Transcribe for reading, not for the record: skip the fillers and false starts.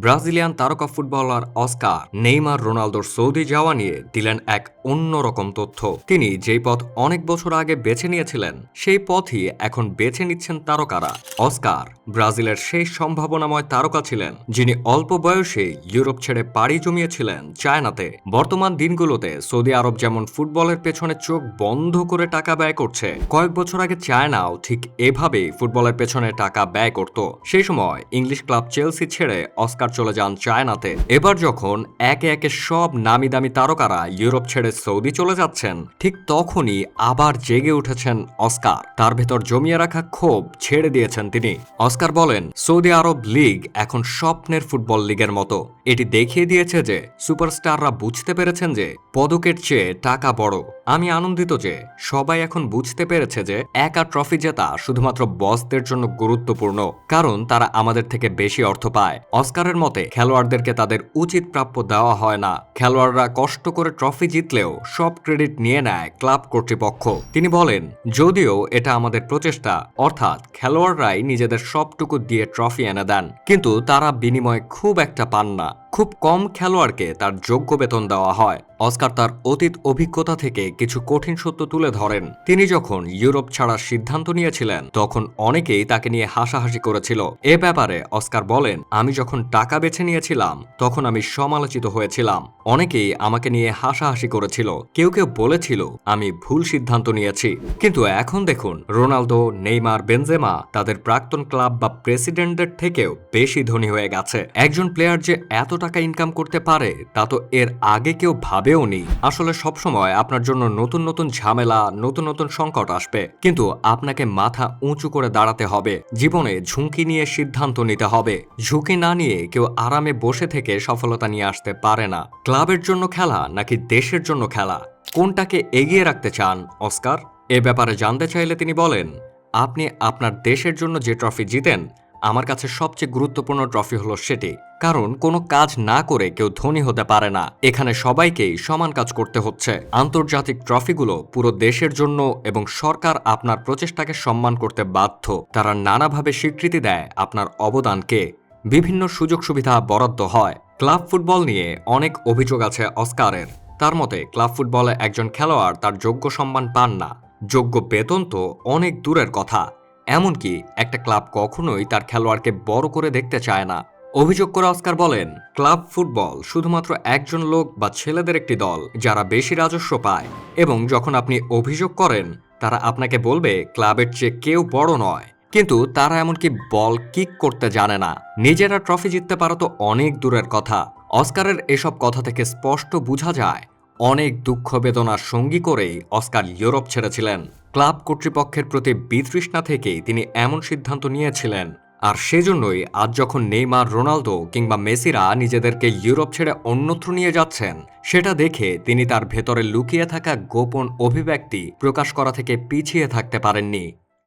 Brazilian তারকা footballer Oscar Neymar রোনালদোর Saudi যাওয়া নিয়ে দিলেন এক অন্যরকম তথ্য। তিনি যেই পথ অনেক বছর আগে বেছে নিয়েছিলেন সেই পথই এখন বেছে নিচ্ছেন তারকারা। অস্কার ব্রাজিলের সেই সম্ভাবনাময় তারকা ছিলেন যিনি অল্প বয়সে ইউরোপ ছেড়ে পাড়ি জমিয়েছিলেন চায়নাতে। বর্তমান দিনগুলোতে সৌদি আরব যেমন ফুটবলের পেছনে চোখ বন্ধ করে টাকা ব্যয় করছে, কয়েক বছর আগে চায়নাও ঠিক এভাবেই ফুটবলের পেছনে টাকা ব্যয় করত। সেই সময় ইংলিশ ক্লাব চেলসি ছেড়ে অস্কার চলে যান চায়নাতে। এবার যখন একে একে সব নামি দামি তারকারা ইউরোপ ছেড়ে সৌদি চলে যাচ্ছেন, ঠিক তখনই আবার জেগে উঠেছেন অস্কার। তার ভেতর জমিয়ে রাখা ক্ষোভ ছেড়ে দিয়েছেন তিনি। অস্কার বলেন, সৌদি আরব লিগ এখন স্বপ্নের ফুটবল লিগের মতো। এটি দেখিয়ে দিয়েছে যে সুপারস্টাররা বুঝতে পেরেছেন যে পদকের চেয়ে টাকা বড়। আমি আনন্দিত যে সবাই এখন বুঝতে পেরেছে যে একা ট্রফি জেতা শুধুমাত্র বসদের জন্য গুরুত্বপূর্ণ, কারণ তারা আমাদের থেকে বেশি অর্থ পায়। অস্কারের মতে খেলোয়াড়দেরকে তাদের উচিত প্রাপ্য দেওয়া হয় না। খেলোয়াড়রা কষ্ট করে ট্রফি জিতলেও সব ক্রেডিট নিয়ে নেয় ক্লাব কর্তৃপক্ষ। তিনি বলেন, যদিও এটা আমাদের প্রচেষ্টা, অর্থাৎ খেলোয়াড়রাই নিজেদের সবটুকু দিয়ে ট্রফি এনে দেন, কিন্তু তারা বিনিময়ে খুব একটা পান না। খুব কম খেলোয়াড়কে তার যোগ্য বেতন দেওয়া হয়। অস্কার তার অতীত অভিজ্ঞতা থেকে কিছু কঠিন সত্য তুলে ধরেন। তিনি যখন ইউরোপ ছাড়ার সিদ্ধান্ত নিয়েছিলেন তখন অনেকেই তাকে নিয়ে হাসাহাসি করেছিল। এ ব্যাপারে অস্কার বলেন, আমি যখন টাকা বেছে নিয়েছিলাম তখন আমি সমালোচিত হয়েছিলাম। অনেকেই আমাকে নিয়ে হাসাহাসি করেছিল, কেউ কেউ বলেছিল আমি ভুল সিদ্ধান্ত নিয়েছি। কিন্তু এখন দেখুন, রোনালদো, নেইমার, বেনজেমা তাদের প্রাক্তন ক্লাব বা প্রেসিডেন্টদের থেকেও বেশি ধনী হয়ে গেছে। একজন প্লেয়ার যে এত টাকা ইনকাম করতে পারে তা তো এর আগে কেউ ভাবেও নি। আসলে সবসময় আপনার জন্য নতুন নতুন ঝামেলা, নতুন নতুন সংকট আসবে, কিন্তু আপনাকে মাথা উঁচু করে দাঁড়াতে হবে। জীবনে ঝুঁকি নিয়ে সিদ্ধান্ত নিতে হবে। ঝুঁকি না নিয়ে কেউ আরামে বসে থেকে সফলতা নিয়ে আসতে পারে না। ক্লাবের জন্য খেলা নাকি দেশের জন্য খেলা, কোনটাকে এগিয়ে রাখতে চান অস্কার? এ ব্যাপারে জানতে চাইলে তিনি বলেন, আপনি আপনার দেশের জন্য যে ট্রফি জিতেন, আমার কাছে সবচেয়ে গুরুত্বপূর্ণ ট্রফি হলো সেটি। কারণ কোনো কাজ না করে কেউ ধনী হতে পারে না। এখানে সবাইকেই সমান কাজ করতে হচ্ছে। আন্তর্জাতিক ট্রফিগুলো পুরো দেশের জন্য এবং সরকার আপনার প্রচেষ্টাকে সম্মান করতে বাধ্য। তারা নানাভাবে স্বীকৃতি দেয় আপনার অবদানকে। বিভিন্ন সুযোগ সুবিধা বরাদ্দ হয়। ক্লাব ফুটবল নিয়ে অনেক অভিযোগ আছে অস্কারের। তার মতে, ক্লাব ফুটবলে একজন খেলোয়াড় তার যোগ্য সম্মান পান না। যোগ্য বেতন তো অনেক দূরের কথা। এমনকি একটা ক্লাব কখনোই তার খেলোয়াড়কে বড় করে দেখতে চায় না। অভিযোগ করে অস্কার বলেন, ক্লাব ফুটবল শুধুমাত্র একজন লোক বা ছেলেদের একটি দল যারা বেশি রাজস্ব পায়। এবং যখন আপনি অভিযোগ করেন, তারা আপনাকে বলবে ক্লাবের চেয়ে কেউ বড় নয়, কিন্তু তারা এমনকি বল কিক করতে জানে না। নিজেরা ট্রফি জিততে পারো তো অনেক দূরের কথা। অস্কারের এসব কথা থেকে স্পষ্ট বোঝা যায় অনেক দুঃখ বেদনার সঙ্গী করেই অস্কার ইউরোপ ছেড়েছিলেন। ক্লাব কর্তৃপক্ষের প্রতি বিতৃষ্ণা থেকেই তিনি এমন সিদ্ধান্ত নিয়েছিলেন। আর সেজন্যই আজ যখন নেইমার, রোনালদো কিংবা মেসিরা নিজেদেরকে ইউরোপ ছেড়ে অন্যত্র নিয়ে যাচ্ছেন, সেটা দেখে তিনি তার ভেতরে লুকিয়ে থাকা গোপন অভিব্যক্তি প্রকাশ করা থেকে পিছিয়ে থাকতে পারেননি।